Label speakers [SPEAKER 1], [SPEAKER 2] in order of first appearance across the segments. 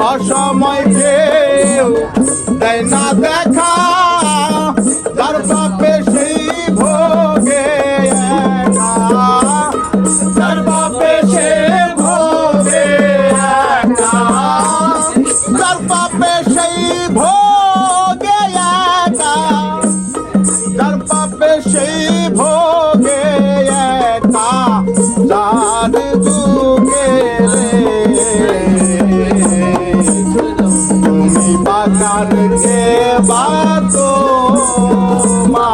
[SPEAKER 1] অসময় কেউ দেয় না দেখা, যার পাপে সেই ভোগে একা, যার পাপে সে ভোগে একা, যার পাপে সেই ভোগে একা, যার পাপে সেই ভোগে একা, যার যুগে তুমি বাকার কে বাতো মা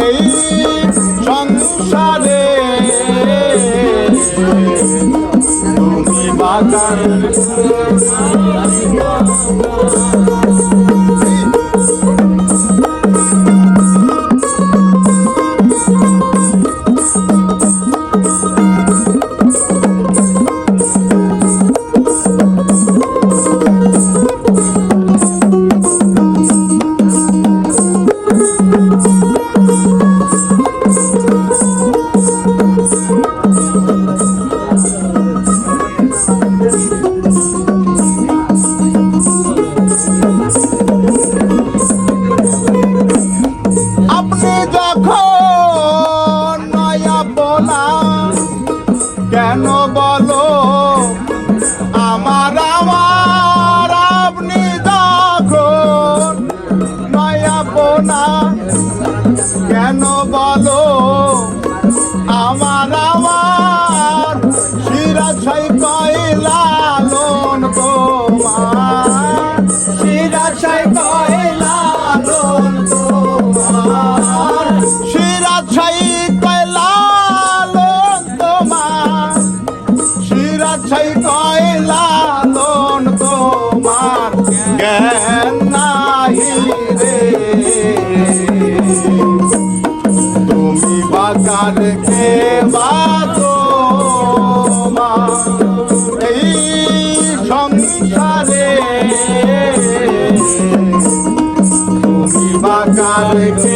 [SPEAKER 1] এই সংসারে, তুমি বাকার কেন বলো আমার আমার, আপনি যখন নয়া পোনা, কেন বলো আমার আমার, শিরাশাই কয়লালন তোমার, শিরাশাই কয়লালন তোমার, শিরাশাই সেই কয়লালন তোমার, জ্ঞান নাহি রে তুমি বাকার কে বাতো মা এই সংসারে, তুমি বাকার কে